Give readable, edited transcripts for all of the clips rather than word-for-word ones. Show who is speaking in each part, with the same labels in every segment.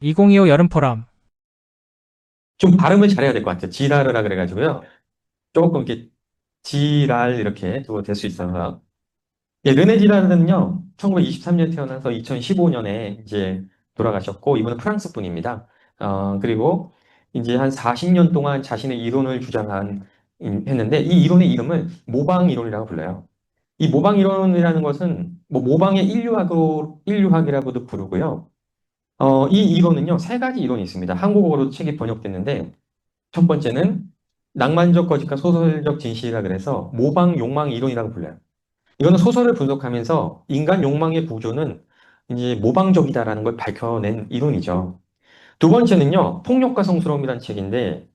Speaker 1: 2025 여름포럼.
Speaker 2: 좀 발음을 잘해야 될 것 같아요. 지라르라 그래가지고요. 조금 이렇게 지랄 이렇게 또 될 수 있어서. 예, 르네 지라르는요, 1923년 태어나서 2015년에 이제 돌아가셨고, 이분은 프랑스 분입니다. 그리고 이제 한 40년 동안 자신의 이론을 했는데, 이 이론의 이름을 모방 이론이라고 불러요. 이 모방 이론이라는 것은 뭐 모방의 인류학이라고도 부르고요. 이 이론은요, 세 가지 이론이 있습니다. 한국어로 책이 번역됐는데, 첫 번째는 낭만적 거짓과 소설적 진실이라 그래서 모방 욕망 이론이라고 불려요. 이거는 소설을 분석하면서 인간 욕망의 구조는 이제 모방적이다라는 걸 밝혀낸 이론이죠. 두 번째는요, 폭력과 성스러움이라는 책인데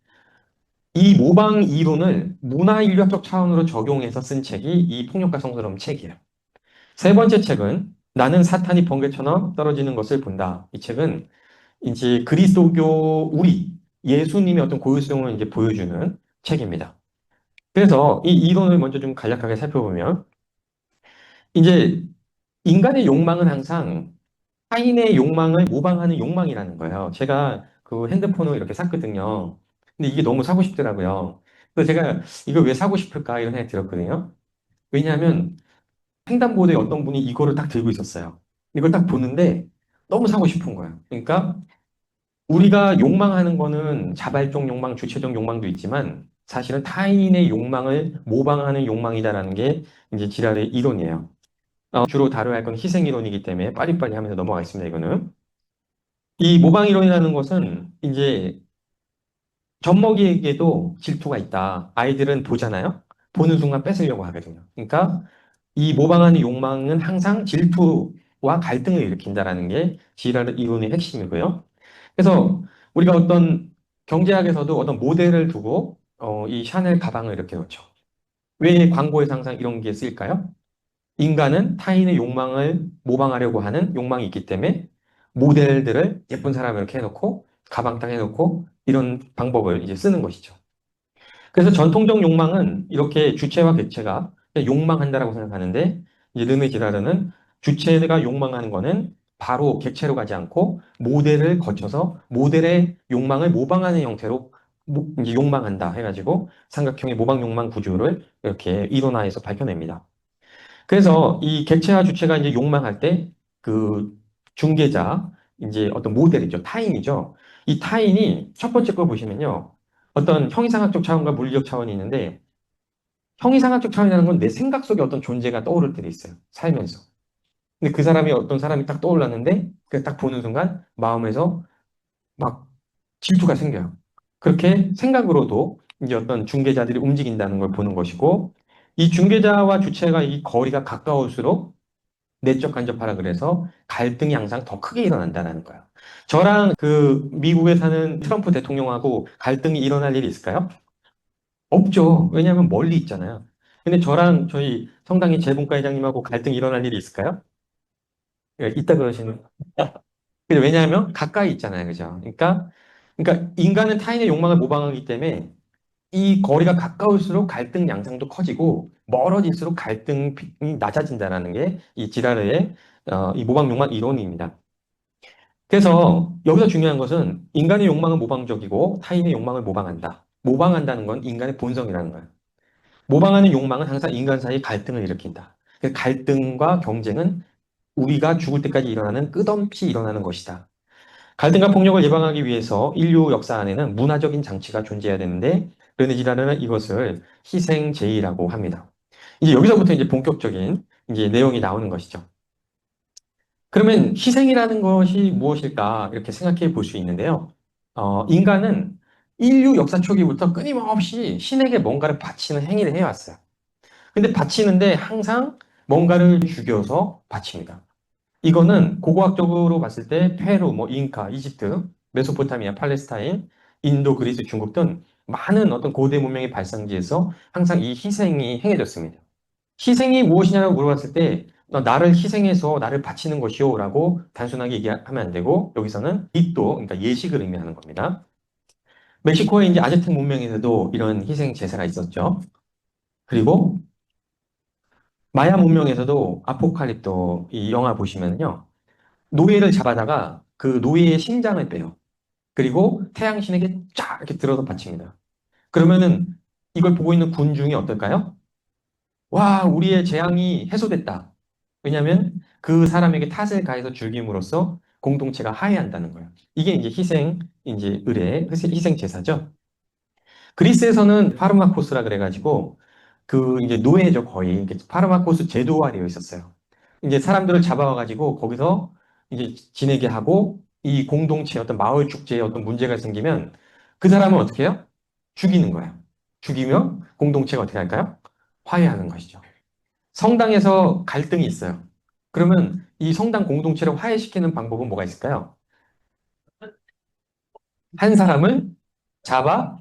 Speaker 2: 이 모방 이론을 문화인류학적 차원으로 적용해서 쓴 책이 이 폭력과 성스러움 책이에요. 세 번째 책은 나는 사탄이 번개처럼 떨어지는 것을 본다. 이 책은 이제 그리스도교 예수님의 어떤 고유성을 이제 보여주는 책입니다. 그래서 이 이론을 먼저 좀 간략하게 살펴보면 이제 인간의 욕망은 항상 타인의 욕망을 모방하는 욕망이라는 거예요. 제가 그 핸드폰을 이렇게 샀거든요. 근데 이게 너무 사고 싶더라고요. 그래서 제가 이걸 왜 사고 싶을까 이런 생각이 들었거든요. 왜냐하면 횡단보도에 어떤 분이 이거를 딱 들고 있었어요. 이걸 딱 보는데 너무 사고 싶은 거예요. 그러니까 우리가 욕망하는 거는 자발적 욕망, 주체적 욕망도 있지만 사실은 타인의 욕망을 모방하는 욕망이다라는 게 이제 지랄의 이론이에요. 주로 다뤄야 할 건 희생 이론이기 때문에 빨리빨리 하면서 넘어가겠습니다, 이거는. 이 모방 이론이라는 것은 이제 젖먹이에게도 질투가 있다. 아이들은 보잖아요. 보는 순간 뺏으려고 하거든요. 그러니까 이 모방하는 욕망은 항상 질투와 갈등을 일으킨다라는 게 지랄 이론의 핵심이고요. 그래서 우리가 어떤 경제학에서도 어떤 모델을 두고 이 샤넬 가방을 이렇게 놓죠. 왜 광고에서 항상 이런 게 쓰일까요? 인간은 타인의 욕망을 모방하려고 하는 욕망이 있기 때문에 모델들을 예쁜 사람을 이렇게 해놓고 가방 딱 해놓고 이런 방법을 이제 쓰는 것이죠. 그래서 전통적 욕망은 이렇게 주체와 객체가 욕망한다라고 생각하는데 이제 르메지라르는 주체가 욕망하는 거는 바로 객체로 가지 않고 모델을 거쳐서 모델의 욕망을 모방하는 형태로 이제 욕망한다 해가지고 삼각형의 모방 욕망 구조를 이렇게 이론화해서 밝혀냅니다. 그래서 이 객체와 주체가 이제 욕망할 때 그 중개자, 이제 어떤 모델이죠. 타인이죠. 이 타인이 첫 번째 걸 보시면요. 어떤 형이상학적 차원과 물리적 차원이 있는데 형이상학적 차원이라는 건 내 생각 속에 어떤 존재가 떠오를 때도 있어요. 살면서. 근데 그 사람이 어떤 사람이 딱 떠올랐는데 그 딱 보는 순간 마음에서 막 질투가 생겨요. 그렇게 생각으로도 이제 어떤 중개자들이 움직인다는 걸 보는 것이고 이 중개자와 주체가 이 거리가 가까울수록 내적 간접하라 그래서 갈등이 항상 더 크게 일어난다는 거예요. 저랑 그 미국에 사는 트럼프 대통령하고 갈등이 일어날 일이 있을까요? 없죠. 왜냐하면 멀리 있잖아요. 근데 저랑 저희 성당의 재분과 회장님하고 갈등이 일어날 일이 있을까요? 예, 있다 그러시는. 근데 왜냐하면 가까이 있잖아요. 그죠? 그러니까 인간은 타인의 욕망을 모방하기 때문에 이 거리가 가까울수록 갈등 양상도 커지고 멀어질수록 갈등이 낮아진다는 게 이 지라르의 이 모방 욕망 이론입니다. 그래서 여기서 중요한 것은 인간의 욕망은 모방적이고 타인의 욕망을 모방한다. 모방한다는 건 인간의 본성이라는 거예요. 모방하는 욕망은 항상 인간 사이의 갈등을 일으킨다. 그 갈등과 경쟁은 우리가 죽을 때까지 일어나는 끝없이 일어나는 것이다. 갈등과 폭력을 예방하기 위해서 인류 역사 안에는 문화적인 장치가 존재해야 되는데 르네지라는 이것을 희생제의라고 합니다. 이제 여기서부터 이제 본격적인 이제 내용이 나오는 것이죠. 그러면 희생이라는 것이 무엇일까 이렇게 생각해 볼 수 있는데요. 인간은 인류 역사 초기부터 끊임없이 신에게 뭔가를 바치는 행위를 해왔어요. 근데 바치는데 항상 뭔가를 죽여서 바칩니다. 이거는 고고학적으로 봤을 때 페루, 뭐 잉카, 이집트, 메소포타미아, 팔레스타인, 인도, 그리스, 중국 등 많은 어떤 고대 문명의 발상지에서 항상 이 희생이 행해졌습니다. 희생이 무엇이냐고 물어봤을 때 나를 희생해서 나를 바치는 것이요 라고 단순하게 얘기하면 안 되고 여기서는 립도, 그러니까 예식을 의미하는 겁니다. 멕시코의 이제 아즈텍 문명에서도 이런 희생 제사가 있었죠. 그리고 마야 문명에서도 아포칼립토 이 영화 보시면요. 노예를 잡아다가 그 노예의 심장을 빼요. 그리고 태양신에게 쫙 이렇게 들어서 바칩니다. 그러면은 이걸 보고 있는 군중이 어떨까요? 와, 우리의 재앙이 해소됐다. 왜냐하면 그 사람에게 탓을 가해서 죽임으로써 공동체가 화해한다는 거예요. 이게 이제 이제 희생 제사죠. 그리스에서는 파르마코스라 그래가지고 그 이제 노예죠 거의 파르마코스 제도화되어 있었어요. 이제 사람들을 잡아와가지고 거기서 이제 지내게 하고 이 공동체 어떤 마을 축제에 어떤 문제가 생기면 그 사람은 어떻게 해요? 죽이는 거예요. 죽이면 공동체가 어떻게 할까요? 화해하는 것이죠. 성당에서 갈등이 있어요. 그러면 이 성당 공동체를 화해시키는 방법은 뭐가 있을까요? 한 사람을 잡아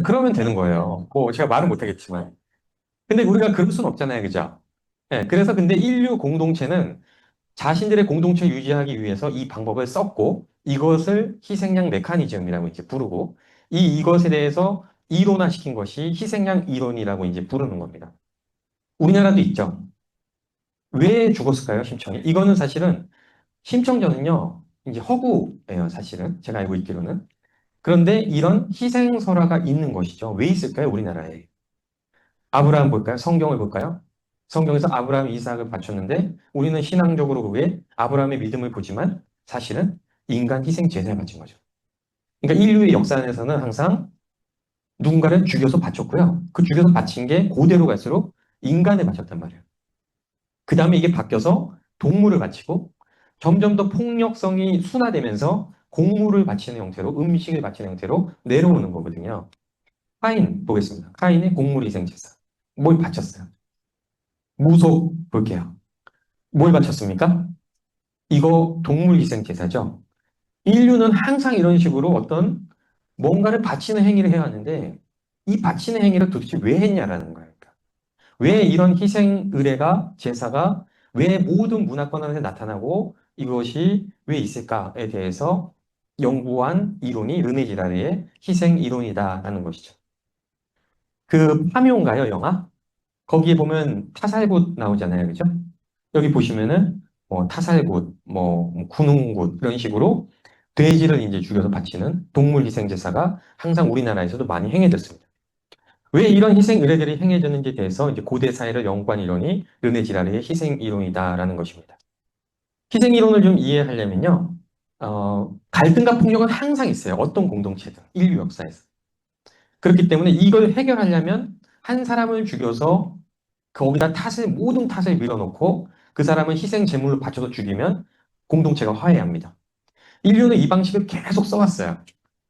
Speaker 2: 그러면 되는 거예요. 뭐 제가 말은 못하겠지만. 근데 우리가 그럴 수는 없잖아요. 그죠? 그래서 근데 인류 공동체는 자신들의 공동체 유지하기 위해서 이 방법을 썼고 이것을 희생양 메커니즘이라고 이제 부르고 이것에 대해서 이론화시킨 것이 희생양 이론이라고 이제 부르는 겁니다. 우리나라도 있죠. 왜 죽었을까요, 심청이? 이거는 사실은 심청전은요, 이제 허구예요, 사실은. 제가 알고 있기로는. 그런데 이런 희생설화가 있는 것이죠. 왜 있을까요, 우리나라에? 아브라함 볼까요? 성경을 볼까요? 성경에서 아브라함 이삭을 바쳤는데 우리는 신앙적으로 그게 아브라함의 믿음을 보지만 사실은 인간 희생 제사를 바친 거죠. 그러니까 인류의 역사 안에서는 항상 누군가를 죽여서 바쳤고요. 그 죽여서 바친 게 고대로 갈수록 인간을 바쳤단 말이에요. 그 다음에 이게 바뀌어서 동물을 바치고 점점 더 폭력성이 순화되면서 곡물을 바치는 형태로 음식을 바치는 형태로 내려오는 거거든요. 카인 보겠습니다. 카인의 곡물 희생 제사. 뭘 바쳤어요? 무속 볼게요. 뭘 바쳤습니까? 이거 동물 희생 제사죠. 인류는 항상 이런 식으로 어떤 뭔가를 바치는 행위를 해왔는데 이 바치는 행위를 도대체 왜 했냐라는 거예요. 그러니까 왜 이런 희생 의례가 제사가 왜 모든 문화권 안에 나타나고 이것이 왜 있을까에 대해서 연구한 이론이 르네 지라르의 희생 이론이다라는 것이죠. 그 파묘인가요, 영화? 거기에 보면 타살굿 나오잖아요. 그죠? 여기 보시면은 뭐 타살굿, 뭐 군웅굿 이런 식으로 돼지를 이제 죽여서 바치는 동물 희생 제사가 항상 우리나라에서도 많이 행해졌습니다. 왜 이런 희생 의례들이 행해졌는지에 대해서 이제 고대 사회를 연구한 이론이 르네 지라르의 희생 이론이다라는 것입니다. 희생 이론을 좀 이해하려면요, 갈등과 폭력은 항상 있어요. 어떤 공동체든 인류 역사에서. 그렇기 때문에 이걸 해결하려면 한 사람을 죽여서 거기다 모든 탓을 밀어넣고 그 사람을 희생 제물로 바쳐서 죽이면 공동체가 화해합니다. 인류는 이 방식을 계속 써왔어요.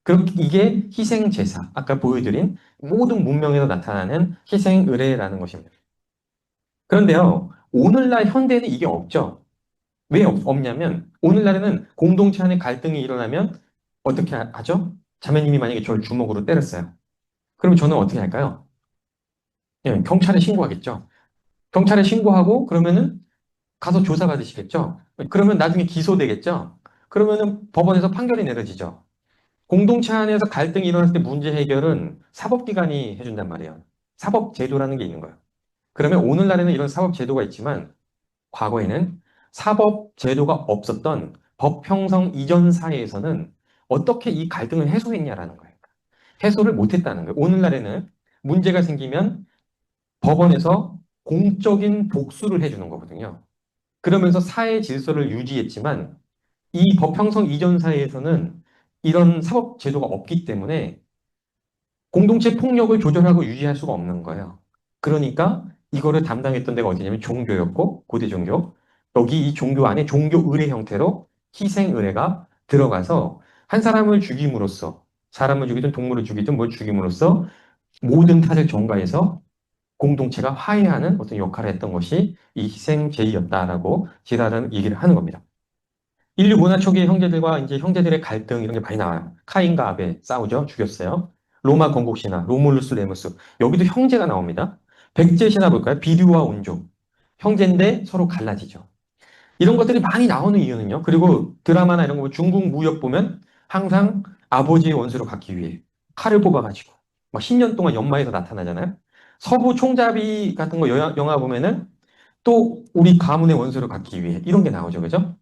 Speaker 2: 그렇게 이게 희생 제사, 아까 보여드린 모든 문명에서 나타나는 희생 의례라는 것입니다. 그런데요, 오늘날 현대에는 이게 없죠. 왜 없냐면 오늘날에는 공동체 안에 갈등이 일어나면 어떻게 하죠? 자매님이 만약에 저를 주먹으로 때렸어요. 그럼 저는 어떻게 할까요? 경찰에 신고하겠죠. 경찰에 신고하고 그러면은 가서 조사받으시겠죠? 그러면 나중에 기소되겠죠? 그러면은 법원에서 판결이 내려지죠. 공동체 안에서 갈등이 일어났을 때 문제 해결은 사법기관이 해준단 말이에요. 사법제도라는 게 있는 거예요. 그러면 오늘날에는 이런 사법제도가 있지만 과거에는 사법제도가 없었던 법 형성 이전 사회에서는 어떻게 이 갈등을 해소했냐라는 거예요. 해소를 못했다는 거예요. 오늘날에는 문제가 생기면 법원에서 공적인 복수를 해주는 거거든요. 그러면서 사회 질서를 유지했지만 이 법 형성 이전 사회에서는 이런 사법 제도가 없기 때문에 공동체 폭력을 조절하고 유지할 수가 없는 거예요. 그러니까 이거를 담당했던 데가 어디냐면 종교였고 고대 종교. 여기 이 종교 안에 종교 의례 형태로 희생 의례가 들어가서 한 사람을 죽임으로써 사람을 죽이든 동물을 죽이든 뭘 죽임으로써 모든 탓을 전가해서 공동체가 화해하는 어떤 역할을 했던 것이 이 희생제의였다라고 지랄은 얘기를 하는 겁니다. 인류 문화 초기의 형제들과 이제 형제들의 갈등 이런 게 많이 나와요. 카인과 아벨 싸우죠. 죽였어요. 로마 건국 신화, 로물루스 레무스. 여기도 형제가 나옵니다. 백제 신화 볼까요? 비류와 온종. 형제인데 서로 갈라지죠. 이런 것들이 많이 나오는 이유는요. 그리고 드라마나 이런 거 보면 중국 무역 보면 항상 아버지의 원수로 갖기 위해 칼을 뽑아가지고 막 10년 동안 연마해서 나타나잖아요. 서부 총잡이 같은 거 영화 보면은 또 우리 가문의 원수를 갖기 위해 이런 게 나오죠. 그죠?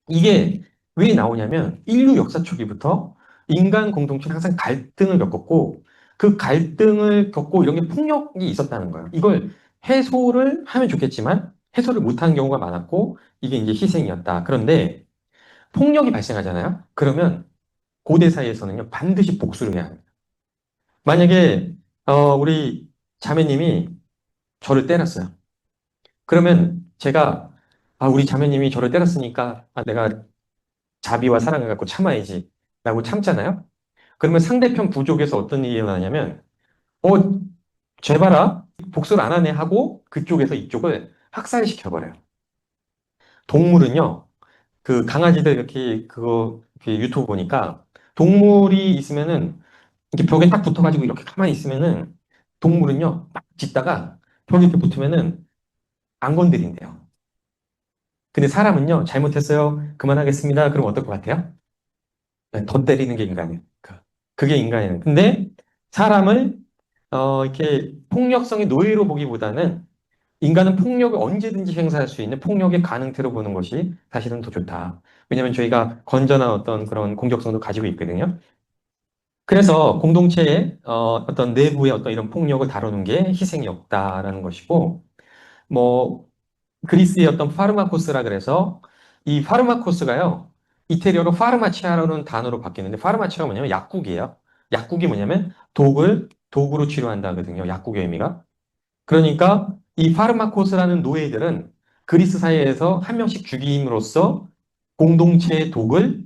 Speaker 2: 이게 왜 나오냐면 인류 역사 초기부터 인간 공동체는 항상 갈등을 겪었고 그 갈등을 겪고 이런 게 폭력이 있었다는 거예요. 이걸 해소를 하면 좋겠지만 해소를 못하는 경우가 많았고 이게 이제 희생이었다. 그런데 폭력이 발생하잖아요. 그러면 고대 사회에서는요 반드시 복수를 해야 합니다. 만약에 우리 자매님이 저를 때렸어요. 그러면 제가 우리 자매님이 저를 때렸으니까 내가 자비와 사랑을 갖고 참아야지 라고 참잖아요. 그러면 상대편 부족에서 어떤 일이 일어나냐면 어, 쟤 봐라 복수를 안 하네 하고 그쪽에서 이쪽을 학살시켜버려요. 동물은요 그 강아지들 이렇게 그거 이렇게 유튜브 보니까 동물이 있으면은 이렇게 벽에 딱 붙어가지고 이렇게 가만히 있으면은 동물은요 딱 짖다가 벽에 이렇게 붙으면은 안 건드린대요. 근데 사람은요 잘못했어요 그만하겠습니다. 그럼 어떨 것 같아요? 네, 더 때리는 게 인간이에요. 그게 인간이에요. 근데 사람을 이렇게 폭력성의 노예로 보기보다는 인간은 폭력을 언제든지 행사할 수 있는 폭력의 가능태로 보는 것이 사실은 더 좋다. 왜냐하면 저희가 건전한 어떤 그런 공격성도 가지고 있거든요. 그래서 공동체의 어떤 내부의 어떤 이런 폭력을 다루는 게 희생이 없다라는 것이고, 뭐 그리스의 어떤 파르마코스라 그래서 이 파르마코스가요 이태리어로 파르마치아라는 단어로 바뀌는데 파르마치아가 뭐냐면 약국이에요. 약국이 뭐냐면 도구로 치료한다거든요. 약국의 의미가. 그러니까 이 파르마코스라는 노예들은 그리스 사회에서 한 명씩 죽임으로써 공동체의 독을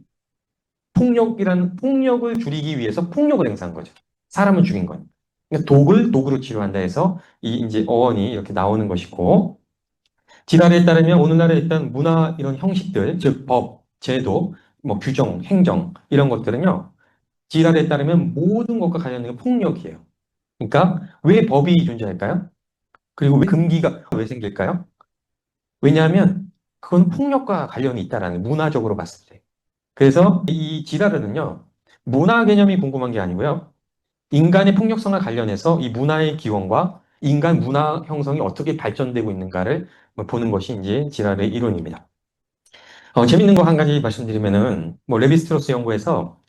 Speaker 2: 폭력이라는 폭력을 줄이기 위해서 폭력을 행사한 거죠. 사람을 죽인 거예요. 그러니까 독을 독으로 치료한다 해서 이 이제 어원이 이렇게 나오는 것이고 지랄에 따르면 오늘날의 일단 문화 이런 형식들, 즉 법, 제도, 뭐 규정, 행정 이런 것들은요. 지랄에 따르면 모든 것과 관련된 게 폭력이에요. 그러니까 왜 법이 존재할까요? 그리고 왜 금기가 왜 생길까요? 왜냐하면 그건 폭력과 관련이 있다라는 문화적으로 봤을 때. 그래서 이 지랄은요. 문화 개념이 궁금한 게 아니고요. 인간의 폭력성과 관련해서 이 문화의 기원과 인간 문화 형성이 어떻게 발전되고 있는가를 보는 것이 이제 지랄의 이론입니다. 재밌는 거 한 가지 말씀드리면은, 뭐, 레비스트로스 연구에서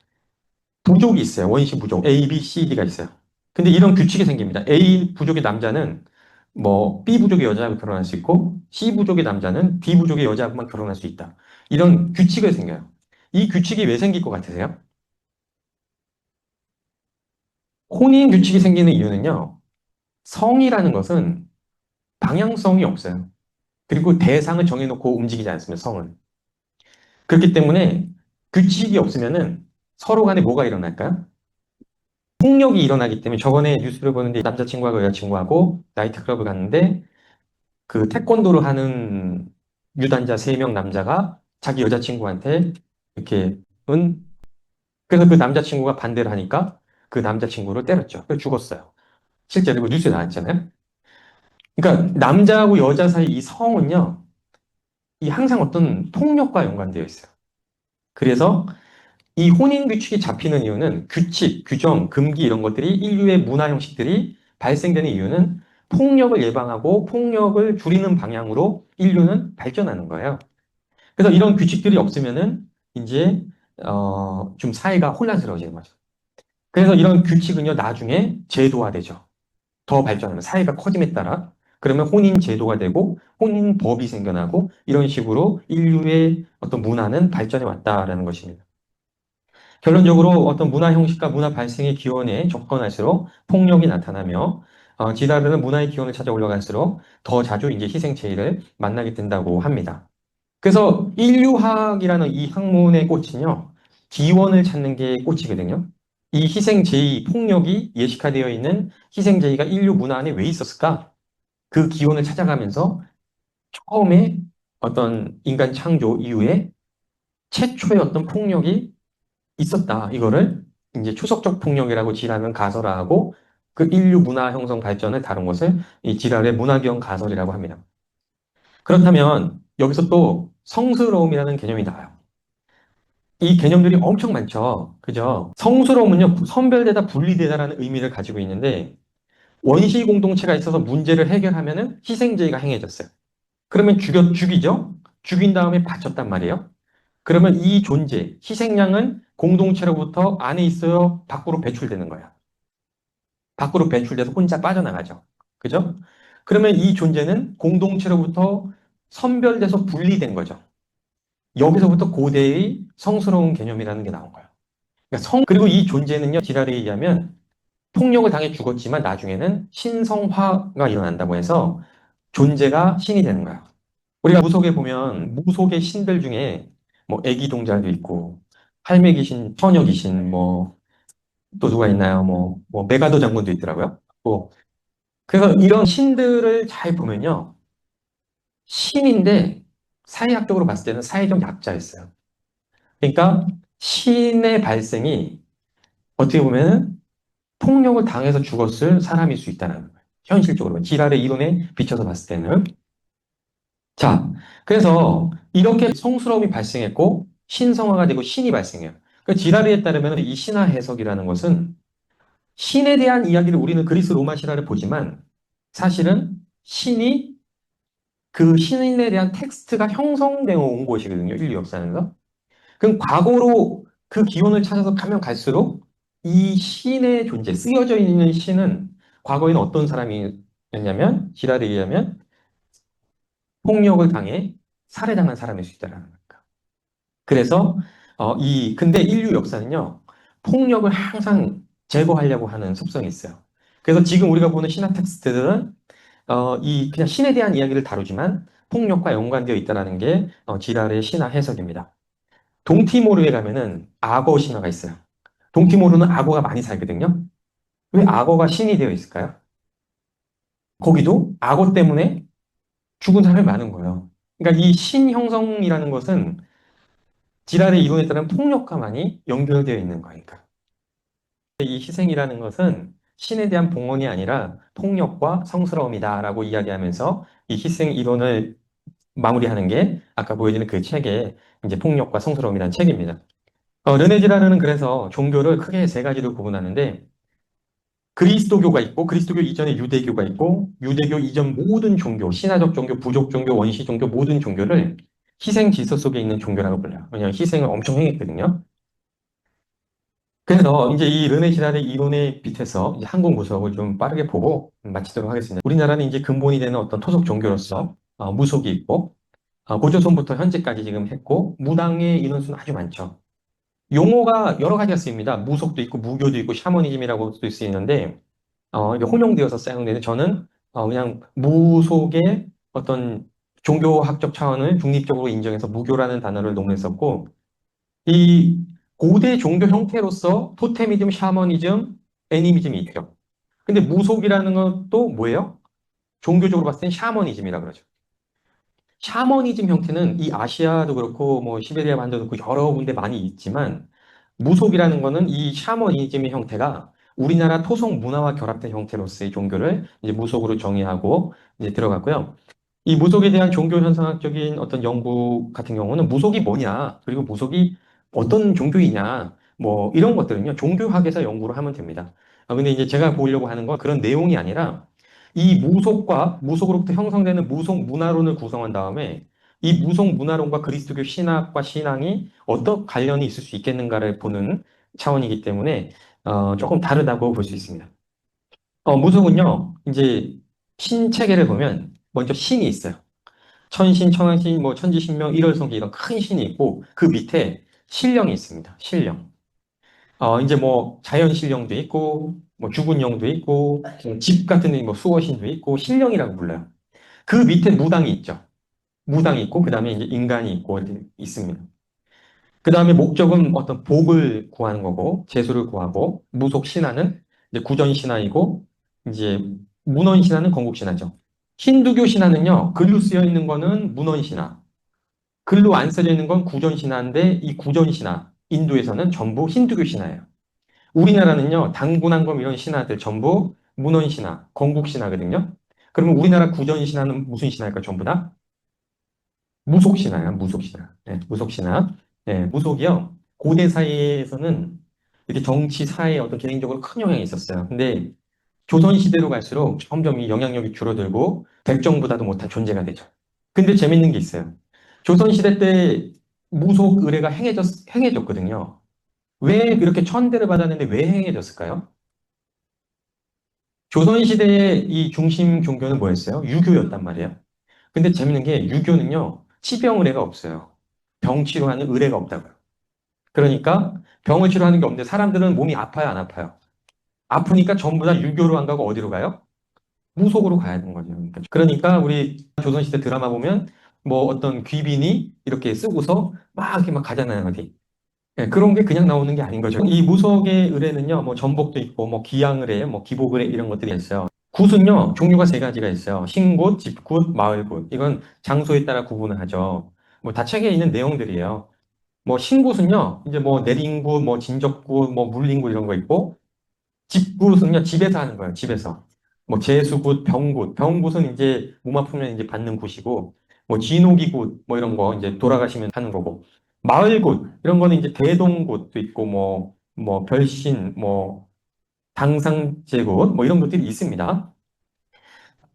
Speaker 2: 부족이 있어요. 원시 부족. A, B, C, D가 있어요. 근데 이런 규칙이 생깁니다. A 부족의 남자는 뭐, B 부족의 여자하고 결혼할 수 있고, C 부족의 남자는 D 부족의 여자하고만 결혼할 수 있다. 이런 규칙이 생겨요. 이 규칙이 왜 생길 것 같으세요? 혼인 규칙이 생기는 이유는요, 성이라는 것은 방향성이 없어요. 그리고 대상을 정해놓고 움직이지 않습니다, 성은. 그렇기 때문에 규칙이 없으면은 서로 간에 뭐가 일어날까요? 폭력이 일어나기 때문에 저번에 뉴스를 보는데 남자친구하고 여자친구하고 나이트클럽을 갔는데 그 태권도를 하는 유단자 3명 남자가 자기 여자친구한테 이렇게 그래서 그 남자친구가 반대를 하니까 그 남자친구를 때렸죠. 그래서 죽었어요. 실제로 그 뉴스에 나왔잖아요. 그러니까 남자하고 여자 사이 이 성은요, 이 항상 어떤 폭력과 연관되어 있어요. 그래서 이 혼인 규칙이 잡히는 이유는 규칙, 규정, 금기 이런 것들이 인류의 문화 형식들이 발생되는 이유는 폭력을 예방하고 폭력을 줄이는 방향으로 인류는 발전하는 거예요. 그래서 이런 규칙들이 없으면은 이제 좀 사회가 혼란스러워지는 거죠. 그래서 이런 규칙은요 나중에 제도화되죠. 더 발전하면 사회가 커짐에 따라 그러면 혼인 제도가 되고 혼인 법이 생겨나고 이런 식으로 인류의 어떤 문화는 발전해 왔다라는 것입니다. 결론적으로 어떤 문화 형식과 문화 발생의 기원에 접근할수록 폭력이 나타나며 지다르는 문화의 기원을 찾아 올라갈수록 더 자주 이제 희생체의를 만나게 된다고 합니다. 그래서 인류학이라는 이 학문의 꽃은요, 기원을 찾는 게 꽃이거든요. 이 희생제의, 폭력이 예시화되어 있는 희생제의가 인류 문화 안에 왜 있었을까? 그 기원을 찾아가면서 처음에 어떤 인간 창조 이후에 최초의 어떤 폭력이 있었다. 이거를 이제 초석적 폭력이라고 지랄은 가설화하고 그 인류 문화 형성 발전을 다룬 것을 이 지랄의 문화기원 가설이라고 합니다. 그렇다면 여기서 또 성스러움이라는 개념이 나와요. 이 개념들이 엄청 많죠. 그죠? 성스러움은요, 선별되다, 분리되다라는 의미를 가지고 있는데 원시 공동체가 있어서 문제를 해결하면은 희생제의가 행해졌어요. 그러면 죽이죠? 죽인 다음에 바쳤단 말이에요. 그러면 이 존재, 희생양은 공동체로부터 안에 있어요? 밖으로 배출되는 거야. 밖으로 배출돼서 혼자 빠져나가죠. 그죠? 그러면 이 존재는 공동체로부터 선별돼서 분리된 거죠. 여기서부터 고대의 성스러운 개념이라는 게 나온 거예요. 그러니까 그리고 이 존재는요, 지랄에 의하면 폭력을 당해 죽었지만 나중에는 신성화가 일어난다고 해서 존재가 신이 되는 거야. 우리가 무속에 보면 무속의 신들 중에 뭐 애기 동자도 있고 할매 귀신, 처녀 귀신, 뭐 또 누가 있나요? 뭐 메가더 장군도 있더라고요. 뭐 그래서 이런 신들을 잘 보면요, 신인데 사회학적으로 봤을 때는 사회적 약자였어요. 그러니까 신의 발생이 어떻게 보면 폭력을 당해서 죽었을 사람일 수 있다는 거예요. 현실적으로 지랄의 이론에 비춰서 봤을 때는. 자, 그래서 이렇게 성스러움이 발생했고 신성화가 되고 신이 발생해요. 그 지라르에 따르면 이 신화 해석이라는 것은 신에 대한 이야기를 우리는 그리스 로마 신화를 보지만 사실은 신이 그 신에 대한 텍스트가 형성되어 온 곳이거든요. 인류 역사에서. 그럼 과거로 그 기원을 찾아서 가면 갈수록 이 신의 존재, 쓰여져 있는 신은 과거에는 어떤 사람이었냐면 지라르에 의하면 폭력을 당해 살해당한 사람일 수 있다는 거니까. 그래서 근데 인류 역사는요, 폭력을 항상 제거하려고 하는 습성이 있어요. 그래서 지금 우리가 보는 신화 텍스트들은 이 그냥 신에 대한 이야기를 다루지만 폭력과 연관되어 있다는 게 지랄의 신화 해석입니다. 동티모르에 가면은 악어 신화가 있어요. 동티모르는 악어가 많이 살거든요. 왜 악어가 신이 되어 있을까요? 거기도 악어 때문에 죽은 사람이 많은 거예요. 그러니까 이 신 형성이라는 것은 지랄의 이론에 따른 폭력과 많이 연결되어 있는 거니까. 이 희생이라는 것은 신에 대한 봉헌이 아니라 폭력과 성스러움이다라고 이야기하면서 이 희생 이론을 마무리하는 게 아까 보여지는 그 책의 이제 폭력과 성스러움이라는 책입니다. 르네지라르는 그래서 종교를 크게 세 가지로 구분하는데 그리스도교가 있고 그리스도교 이전에 유대교가 있고 유대교 이전 모든 종교, 신화적 종교, 부족 종교, 원시 종교 모든 종교를 희생 질서 속에 있는 종교라고 불러요. 왜냐하면 희생을 엄청 행했거든요. 그래서 이제 이 르네 지랄의 이론에 빛에서 이제 한국 무속을 좀 빠르게 보고 마치도록 하겠습니다. 우리나라는 이제 근본이 되는 어떤 토속 종교로서 무속이 있고 고조선부터 현재까지 지금 했고 무당의 인원수는 아주 많죠. 용어가 여러 가지가 쓰입니다. 무속도 있고 무교도 있고 샤머니즘이라고 쓸 수 있는데 이게 혼용되어서 사용되는 저는 그냥 무속의 어떤 종교학적 차원을 중립적으로 인정해서 무교라는 단어를 농했었고 이 고대 종교 형태로서 토테미즘, 샤머니즘, 애니미즘이 있죠. 근데 무속이라는 것도 뭐예요? 종교적으로 봤을 땐 샤머니즘이라고 그러죠. 샤머니즘 형태는 이 아시아도 그렇고 뭐 시베리아 반도도 그렇고 여러 군데 많이 있지만 무속이라는 거는 이 샤머니즘의 형태가 우리나라 토속 문화와 결합된 형태로서의 종교를 이제 무속으로 정의하고 이제 들어갔고요. 이 무속에 대한 종교 현상학적인 어떤 연구 같은 경우는 무속이 뭐냐, 그리고 무속이 어떤 종교이냐, 뭐 이런 것들은요, 종교학에서 연구를 하면 됩니다. 근데 이제 제가 보려고 하는 건 그런 내용이 아니라 이 무속과 무속으로부터 형성되는 무속 문화론을 구성한 다음에 이 무속 문화론과 그리스도교 신학과 신앙이 어떤 관련이 있을 수 있겠는가를 보는 차원이기 때문에 조금 다르다고 볼 수 있습니다. 무속은요, 이제 신체계를 보면 먼저 신이 있어요. 천신, 천왕신, 뭐 천지신명, 일월성계 이런 큰 신이 있고 그 밑에 신령이 있습니다. 신령. 이제 뭐 자연 신령도 있고 뭐 죽은 영도 있고 뭐집 같은 데 뭐 수호신도 있고 신령이라고 불러요. 그 밑에 무당이 있죠. 무당이 있고 그다음에 이제 인간이 있고 이렇게 있습니다. 그다음에 목적은 어떤 복을 구하는 거고 재수를 구하고 무속 신화는 이제 구전 신화이고 이제 문헌 신화는 건국 신화죠. 힌두교 신화는요. 글로 쓰여 있는 거는 문헌 신화. 글로 안 써져 있는 건 구전 신화인데 이 구전 신화 인도에서는 전부 힌두교 신화예요. 우리나라는요, 당군왕검 이런 신화들 전부 문헌 신화, 건국 신화거든요. 그러면 우리나라 구전 신화는 무슨 신화일까, 전부 다? 무속 신화야, 무속 신화. 네, 무속 신화. 네, 무속이요. 고대 사회에서는 이렇게 정치, 사회에 어떤 개인적으로 큰 영향이 있었어요. 근데 조선 시대로 갈수록 점점 이 영향력이 줄어들고 백정보다도 못한 존재가 되죠. 근데 재밌는 게 있어요. 조선 시대 때 무속 의례가 행해졌거든요. 왜 이렇게 천대를 받았는데 왜 행해졌을까요? 조선시대의 이 중심 종교는 뭐였어요? 유교였단 말이에요. 근데 재밌는 게 유교는요, 치병 의례가 없어요. 병 치료하는 의례가 없다고요. 그러니까 병을 치료하는 게 없는데 사람들은 몸이 아파요, 안 아파요? 아프니까 전부 다 유교로 안 가고 어디로 가요? 무속으로 가야 되는 거죠. 그러니까 우리 조선시대 드라마 보면 뭐 어떤 귀빈이 이렇게 쓰고서 막 이렇게 막 가잖아요, 어디. 예, 그런 게 그냥 나오는 게 아닌 거죠. 이 무속의 의뢰는요, 뭐 전복도 있고, 뭐 기양의뢰, 뭐 기복의뢰 이런 것들이 있어요. 굿은요, 종류가 세 가지가 있어요. 신굿, 집굿, 마을굿. 이건 장소에 따라 구분을 하죠. 뭐 다 책에 있는 내용들이에요. 뭐 신굿은요, 이제 뭐 내린굿, 뭐 진적굿, 뭐 물린굿 이런 거 있고, 집굿은요, 집에서 하는 거예요. 집에서. 뭐 제수굿, 병굿. 병굿은 이제 몸 아프면 이제 받는 굿이고, 뭐 진호기굿, 뭐 이런 거 이제 돌아가시면 하는 거고. 마을굿, 이런 거는 이제 대동굿도 있고, 뭐 별신, 뭐 당상제굿, 뭐 이런 것들이 있습니다.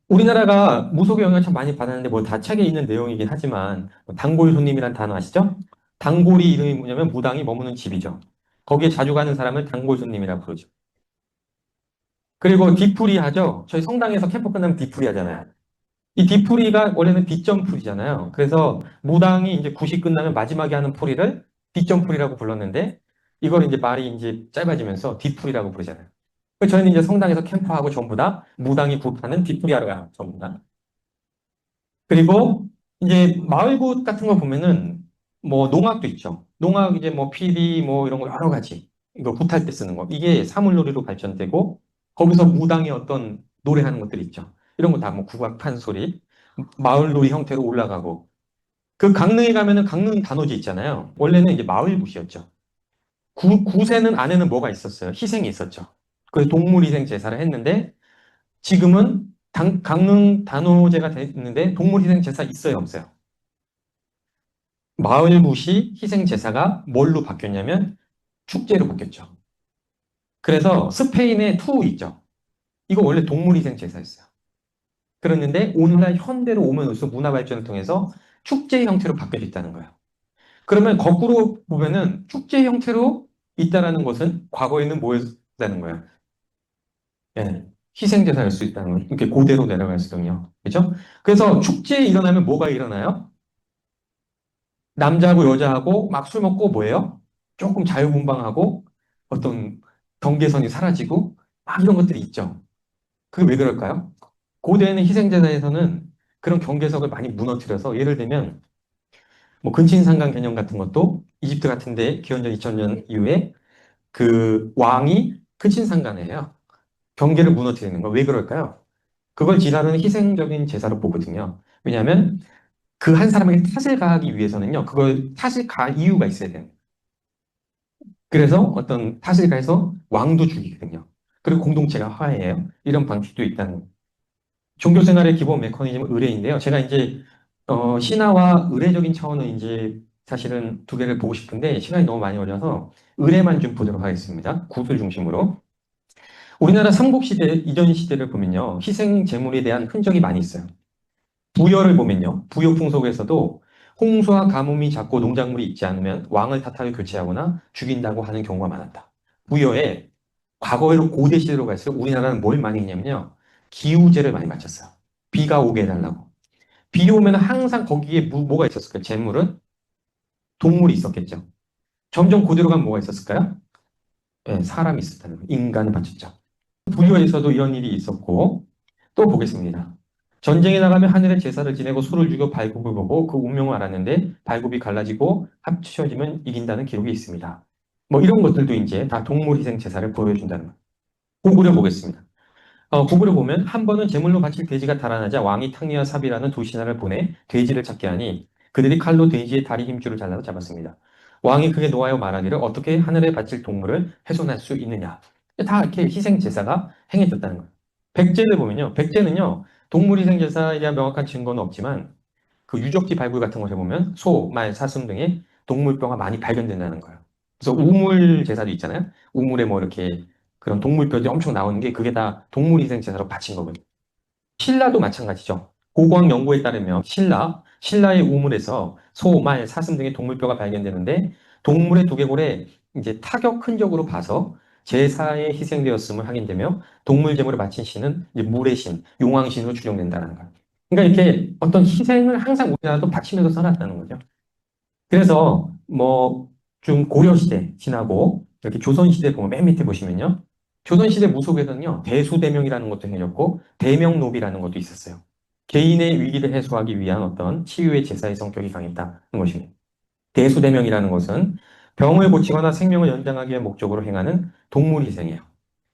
Speaker 2: 우리나라가 무속의 영향을 참 많이 받았는데, 뭐 다 책에 있는 내용이긴 하지만, 뭐 단골 손님이란 단어 아시죠? 단골이 이름이 뭐냐면 무당이 머무는 집이죠. 거기에 자주 가는 사람을 단골 손님이라고 부르죠. 그리고 뒤풀이 하죠. 저희 성당에서 캠프 끝나면 뒤풀이 하잖아요. 이 뒤풀이가 원래는 뒷점풀이잖아요. 그래서 무당이 이제 굿이 끝나면 마지막에 하는 풀이를 뒷점풀이라고 불렀는데 이걸 이제 말이 이제 짧아지면서 뒤풀이라고 부르잖아요. 그래서 저희는 이제 성당에서 캠프하고 전부 다 무당이 굿하는 뒤풀이 하러 가요. 전부 다. 그리고 이제 마을굿 같은 거 보면은 뭐 농악도 있죠. 농악 이제 뭐 피리 뭐 이런 거 여러 가지 이거 굿할 때 쓰는 거 이게 사물놀이로 발전되고 거기서 무당의 어떤 노래하는 것들이 있죠. 이런 거 다 뭐 국악 판소리 마을놀이 형태로 올라가고 그 강릉에 가면은 강릉 단오지 있잖아요. 원래는 이제 마을굿이었죠. 굿에는 안에는 뭐가 있었어요? 희생이 있었죠. 그래서 동물희생 제사를 했는데 지금은 강릉 단오제가 됐는데 동물희생 제사 있어요, 없어요? 마을굿이 희생 제사가 뭘로 바뀌었냐면 축제로 바뀌었죠. 그래서 스페인의 투 있죠. 이거 원래 동물희생 제사였어요. 그랬는데 오늘날 현대로 오면 올수록 문화 발전을 통해서 축제 형태로 바뀌어졌다는 거예요. 그러면 거꾸로 보면은 축제 형태로 있다라는 것은 과거에는 뭐였다는 거예요? 예, 희생 제사일 수 있다는 거예요. 이렇게 고대로 내려갈 수는요. 그렇죠? 그래서 축제에 일어나면 뭐가 일어나요? 남자하고 여자하고 막 술 먹고 뭐예요? 조금 자유분방하고 어떤 경계선이 사라지고 막 이런 것들이 있죠. 그게 왜 그럴까요? 고대에는 희생제사에서는 그런 경계석을 많이 무너뜨려서 예를 들면 뭐 근친상간 개념 같은 것도 이집트 같은 데 기원전 2000년 이후에 그 왕이 근친상간이에요. 경계를 무너뜨리는 거. 왜 그럴까요? 그걸 지라는 희생적인 제사로 보거든요. 왜냐하면 그 한 사람에게 탓을 가하기 위해서는요. 그걸 탓을 가할 이유가 있어야 돼요. 그래서 어떤 탓을 가해서 왕도 죽이거든요. 그리고 공동체가 화해해요. 이런 방식도 있다는 거예요. 종교 생활의 기본 메커니즘은 의례인데요. 제가 이제 신화와 의례적인 차원은 이제 사실은 두 개를 보고 싶은데 시간이 너무 많이 걸려서 의례만 좀 보도록 하겠습니다. 구술 중심으로. 우리나라 삼국시대 이전 시대를 보면요. 희생 제물에 대한 흔적이 많이 있어요. 부여를 보면요. 부여 풍속에서도 홍수와 가뭄이 잦고 농작물이 있지 않으면 왕을 탓하여 교체하거나 죽인다고 하는 경우가 많았다. 부여에 과거에로 고대 시대로 갈수록 우리나라는 뭘 많이 했냐면요. 기우제를 많이 바쳤어요. 비가 오게 해달라고. 비 오면 항상 거기에 뭐가 있었을까요? 재물은 동물이 있었겠죠. 점점 고대로 가면 뭐가 있었을까요? 네, 사람이 있었다는 거예요. 인간을 바쳤죠. 부여에서도 이런 일이 있었고 또 보겠습니다. 전쟁에 나가면 하늘에 제사를 지내고 소를 죽여 발굽을 보고 그 운명을 알았는데 발굽이 갈라지고 합쳐지면 이긴다는 기록이 있습니다. 뭐 이런 것들도 이제 다 동물 희생 제사를 보여준다는 거예요. 고구려 보겠습니다. 고구려 보면 한 번은 제물로 바칠 돼지가 달아나자 왕이 탕리와 삽이라는 두 신하를 보내 돼지를 찾게 하니 그들이 칼로 돼지의 다리 힘줄을 잘라서 잡았습니다. 왕이 그게 노하여 말하기를 어떻게 하늘에 바칠 동물을 훼손할 수 있느냐. 다 이렇게 희생 제사가 행해졌다는 거예요. 백제를 보면요. 백제는요. 동물 희생 제사에 대한 명확한 증거는 없지만 그 유적지 발굴 같은 것을 보면 소, 말, 사슴 등의 동물뼈가 많이 발견된다는 거예요. 그래서 우물 제사도 있잖아요. 우물에 뭐 이렇게 그런 동물뼈들이 엄청 나오는 게 그게 다 동물 희생 제사로 바친 거거든요. 신라도 마찬가지죠. 고고학 연구에 따르면 신라 신라의 우물에서 소, 말, 사슴 등의 동물뼈가 발견되는데 동물의 두개골에 이제 타격 흔적으로 봐서 제사에 희생되었음을 확인되며 동물 제물을 바친 신은 이제 물의 신, 용왕신으로 추정된다는 거예요. 그러니까 이렇게 어떤 희생을 항상 우리나라도 바치면서 살았다는 거죠. 그래서 뭐 좀 고려시대 지나고 이렇게 조선시대 보면 맨 밑에 보시면요. 조선시대 무속에서는요. 대수대명이라는 것도 생겼고 대명노비라는 것도 있었어요. 개인의 위기를 해소하기 위한 어떤 치유의 제사의 성격이 강했다는 것입니다. 대수대명이라는 것은 병을 고치거나 생명을 연장하기 위한 목적으로 행하는 동물 희생이에요.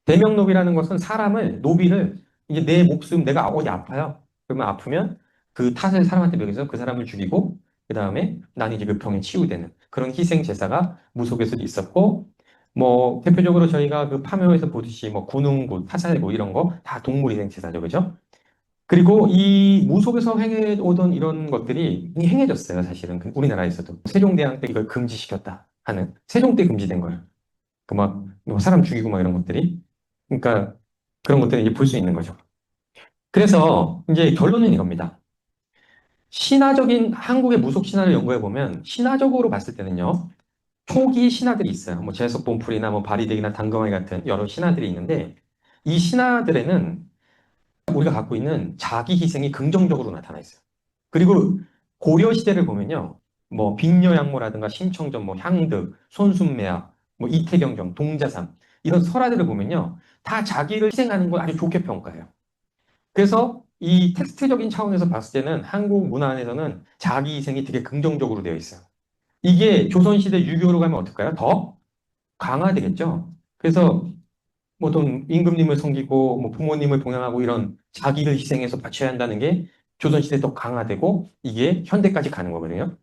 Speaker 2: 대명노비라는 것은 사람을, 노비를, 이제 내 목숨, 내가 어디 아파요. 그러면 아프면 그 탓을 사람한테 매겨서 그 사람을 죽이고, 그 다음에 나는 이제 그 병에 치유되는 그런 희생 제사가 무속에서도 있었고, 뭐, 대표적으로 저희가 그 파묘에서 보듯이 뭐, 군웅구, 타살구 이런 거 다 동물 희생 제사죠. 그죠? 그리고 이 무속에서 행해오던 이런 것들이 이미 행해졌어요. 사실은. 우리나라에서도. 세종대왕 때 이걸 금지시켰다 하는. 세종 때 금지된 거예요. 그 막, 뭐 사람 죽이고 막 이런 것들이. 그러니까 그런 것들을 이제 볼 수 있는 거죠. 그래서 이제 결론은 이겁니다. 신화적인 한국의 무속 신화를 연구해 보면 신화적으로 봤을 때는요. 초기 신화들이 있어요. 뭐 제석봉풀이나 뭐 바리대기나 당금아리 같은 여러 신화들이 있는데 이 신화들에는 우리가 갖고 있는 자기 희생이 긍정적으로 나타나 있어요. 그리고 고려 시대를 보면요. 뭐 빅려양모라든가 심청전, 뭐 향득, 손순매화, 뭐 이태경정, 동자삼 이런 설화들을 보면요. 다 자기를 희생하는 걸 아주 좋게 평가해요. 그래서 이 텍스트적인 차원에서 봤을 때는 한국 문화 안에서는 자기 희생이 되게 긍정적으로 되어 있어요. 이게 조선시대 유교로 가면 어떨까요? 더 강화되겠죠. 그래서 뭐 어떤 임금님을 섬기고 뭐 부모님을 봉양하고 이런 자기를 희생해서 바쳐야 한다는 게 조선시대에 더 강화되고 이게 현대까지 가는 거거든요.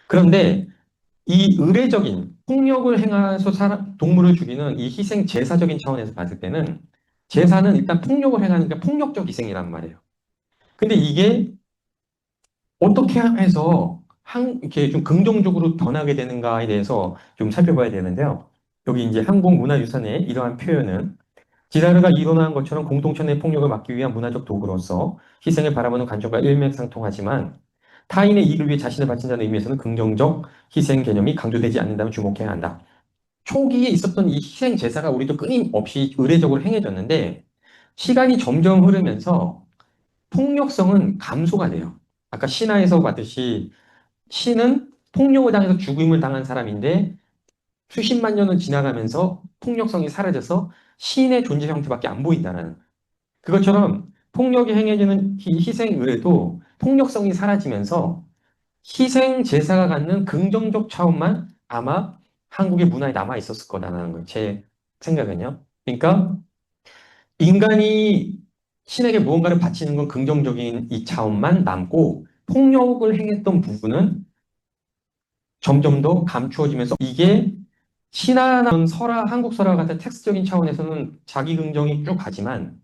Speaker 2: 그런데 이 의례적인 폭력을 행해서 동물을 죽이는 이 희생 제사적인 차원에서 봤을 때는 제사는 일단 폭력을 행하는 게 폭력적 희생이란 말이에요. 근데 이게 어떻게 해서 이렇게 좀 긍정적으로 변하게 되는가에 대해서 좀 살펴봐야 되는데요. 여기 이제 한국문화유산의 이러한 표현은 지자르가 이론한 것처럼 공동체 내 폭력을 막기 위한 문화적 도구로서 희생을 바라보는 관점과 일맥상통하지만 타인의 이익을 위해 자신을 바친다는 의미에서는 긍정적 희생 개념이 강조되지 않는다면 주목해야 한다. 초기에 있었던 이 희생 제사가 우리도 끊임없이 의례적으로 행해졌는데 시간이 점점 흐르면서 폭력성은 감소가 돼요. 아까 신화에서 봤듯이 신은 폭력을 당해서 죽임을 당한 사람인데 수십만 년을 지나가면서 폭력성이 사라져서 신의 존재 형태밖에 안 보인다는 그것처럼 폭력이 행해지는 희생 의례도 폭력성이 사라지면서 희생 제사가 갖는 긍정적 차원만 아마 한국의 문화에 남아 있었을 거다라는 거예요. 제 생각은요. 그러니까 인간이 신에게 무언가를 바치는 건 긍정적인 이 차원만 남고 폭력을 행했던 부분은 점점 더 감추어지면서 이게 신화나 설화, 한국 설화 같은 텍스트적인 차원에서는 자기 긍정이 쭉 가지만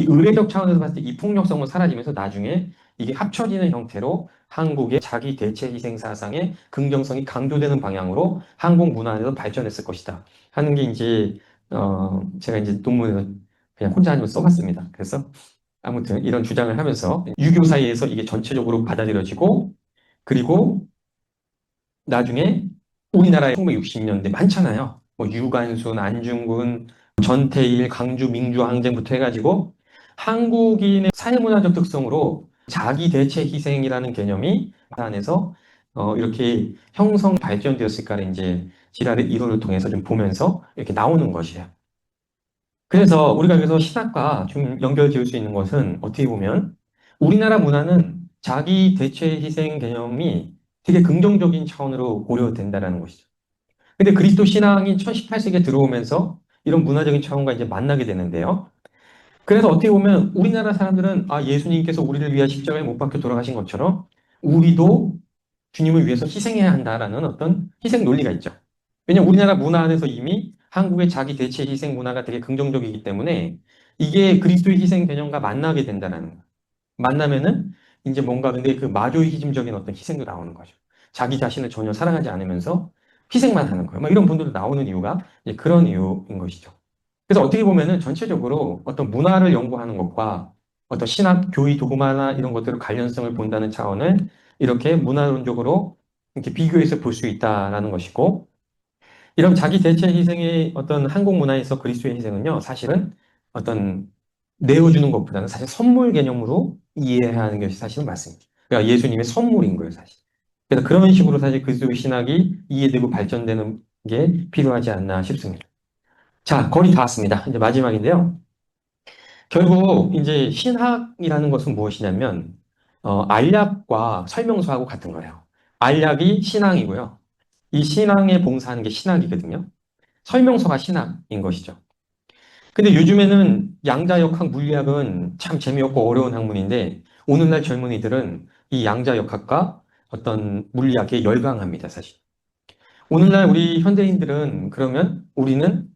Speaker 2: 이 의례적 차원에서 봤을 때 이 폭력성은 사라지면서 나중에 이게 합쳐지는 형태로 한국의 자기 대체 희생 사상의 긍정성이 강조되는 방향으로 한국 문화에서 발전했을 것이다 하는 게 이제 제가 이제 논문에서 그냥 혼자 아니면 써봤습니다. 그래서 아무튼 이런 주장을 하면서 유교 사이에서 이게 전체적으로 받아들여지고 그리고 나중에 우리나라에 1960년대 많잖아요. 뭐 유관순, 안중근, 전태일, 강주, 민주 항쟁부터 해가지고 한국인의 사회문화적 특성으로 자기 대체 희생이라는 개념이 안에서 이렇게 형성 발전되었을까를 이제 지랄의 이론을 통해서 좀 보면서 이렇게 나오는 것이에요. 그래서 우리가 여기서 신학과 좀 연결 지을 수 있는 것은 어떻게 보면 우리나라 문화는 자기 대체 희생 개념이 되게 긍정적인 차원으로 고려된다는 것이죠. 근데 그리스도 신앙이 18세기에 들어오면서 이런 문화적인 차원과 이제 만나게 되는데요. 그래서 어떻게 보면 우리나라 사람들은 아, 예수님께서 우리를 위해 십자가에 못 박혀 돌아가신 것처럼 우리도 주님을 위해서 희생해야 한다라는 어떤 희생 논리가 있죠. 왜냐하면 우리나라 문화 안에서 이미 한국의 자기 대체 희생 문화가 되게 긍정적이기 때문에 이게 그리스도의 희생 개념과 만나게 된다는 거예요. 만나면은 이제 뭔가 근데 그 마조이즘적인 어떤 희생도 나오는 거죠. 자기 자신을 전혀 사랑하지 않으면서 희생만 하는 거예요. 막 이런 분들도 나오는 이유가 이제 그런 이유인 것이죠. 그래서 어떻게 보면은 전체적으로 어떤 문화를 연구하는 것과 어떤 신학, 교의, 도구마나 이런 것들을 관련성을 본다는 차원을 이렇게 문화론적으로 이렇게 비교해서 볼 수 있다라는 것이고, 이런 자기 대체 희생의 어떤 한국 문화에서 그리스도의 희생은요, 사실은 어떤 내어주는 것보다는 사실 선물 개념으로 이해해야 하는 것이 사실은 맞습니다. 그러니까 예수님의 선물인 거예요, 사실. 그래서 그런 식으로 사실 그리스도의 신학이 이해되고 발전되는 게 필요하지 않나 싶습니다. 자, 거의 다 왔습니다. 이제 마지막인데요. 결국 이제 신학이라는 것은 무엇이냐면, 알약과 설명서하고 같은 거예요. 알약이 신앙이고요. 이 신앙에 봉사하는 게 신학이거든요. 설명서가 신학인 것이죠. 근데 요즘에는 양자역학 물리학은 참 재미없고 어려운 학문인데 오늘날 젊은이들은 이 양자역학과 어떤 물리학에 열광합니다, 사실. 오늘날 우리 현대인들은 그러면 우리는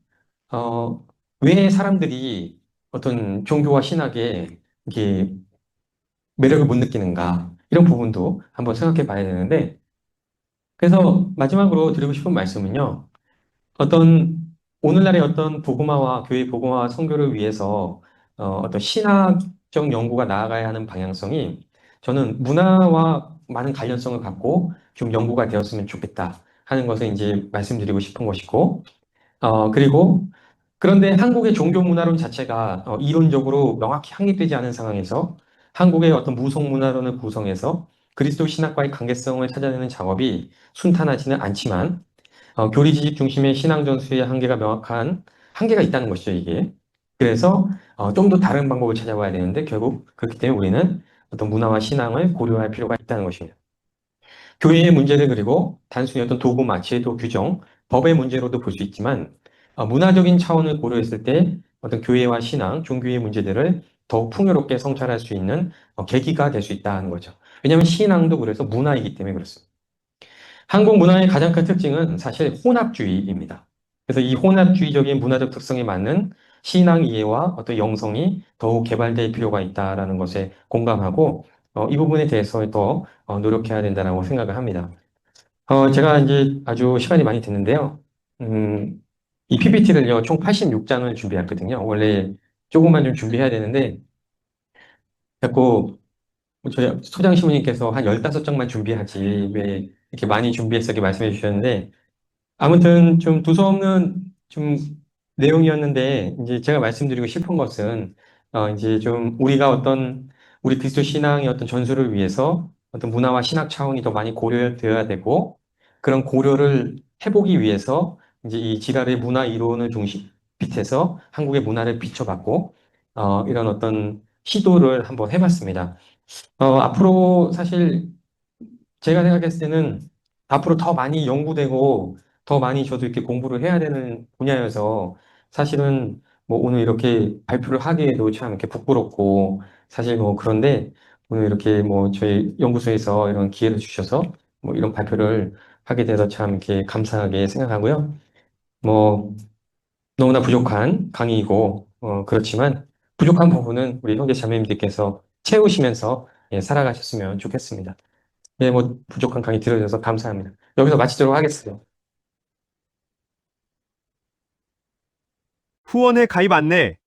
Speaker 2: 왜 사람들이 어떤 종교와 신학에 이게 매력을 못 느끼는가 이런 부분도 한번 생각해 봐야 되는데 그래서 마지막으로 드리고 싶은 말씀은요. 어떤 오늘날의 어떤 복음화와 교회 복음화와 선교를 위해서 어떤 신학적 연구가 나아가야 하는 방향성이 저는 문화와 많은 관련성을 갖고 좀 연구가 되었으면 좋겠다 하는 것을 이제 말씀드리고 싶은 것이고 그리고 그런데 한국의 종교 문화론 자체가 이론적으로 명확히 확립되지 않은 상황에서 한국의 어떤 무속 문화론을 구성해서 그리스도 신학과의 관계성을 찾아내는 작업이 순탄하지는 않지만 교리 지식 중심의 신앙 전수의 한계가 명확한 한계가 있다는 것이죠, 이게. 그래서 좀 더 다른 방법을 찾아봐야 되는데 결국 그렇기 때문에 우리는 어떤 문화와 신앙을 고려할 필요가 있다는 것입니다. 교회의 문제를 그리고 단순히 어떤 도구마, 제도, 규정, 법의 문제로도 볼 수 있지만 문화적인 차원을 고려했을 때 어떤 교회와 신앙, 종교의 문제들을 더욱 풍요롭게 성찰할 수 있는 계기가 될 수 있다는 거죠. 왜냐하면 신앙도 그래서 문화이기 때문에 그렇습니다. 한국 문화의 가장 큰 특징은 사실 혼합주의입니다. 그래서 이 혼합주의적인 문화적 특성에 맞는 신앙 이해와 어떤 영성이 더욱 개발될 필요가 있다라는 것에 공감하고 이 부분에 대해서 더 노력해야 된다라고 생각을 합니다. 제가 이제 아주 시간이 많이 됐는데요. 이 PPT를요, 총 86장을 준비했거든요. 원래 조금만 좀 준비해야 되는데 자꾸 저희 소장 신부님께서 한 15장만 준비하지 왜 이렇게 많이 준비해서 이렇게 말씀해 주셨는데 아무튼 좀 두서없는 좀 내용이었는데 이제 제가 말씀드리고 싶은 것은 이제 좀 우리가 어떤 우리 그리스도 신앙의 어떤 전수를 위해서 어떤 문화와 신학 차원이 더 많이 고려되어야 되고 그런 고려를 해보기 위해서 이제 이 지랄의 문화 이론을 중심 밑에서 한국의 문화를 비춰봤고 이런 어떤 시도를 한번 해봤습니다. 앞으로 사실 제가 생각했을 때는 앞으로 더 많이 연구되고 더 많이 저도 이렇게 공부를 해야 되는 분야여서 사실은 뭐 오늘 이렇게 발표를 하기에도 참 이렇게 부끄럽고 사실 뭐 그런데 오늘 이렇게 뭐 저희 연구소에서 이런 기회를 주셔서 뭐 이런 발표를 하게 돼서 참 이렇게 감사하게 생각하고요. 뭐 너무나 부족한 강의이고 그렇지만 부족한 부분은 우리 형제 자매님들께서 채우시면서 예, 살아가셨으면 좋겠습니다. 네, 뭐, 부족한 강의 들어주셔서 감사합니다. 여기서 마치도록 하겠습니다.
Speaker 1: 후원회 가입 안내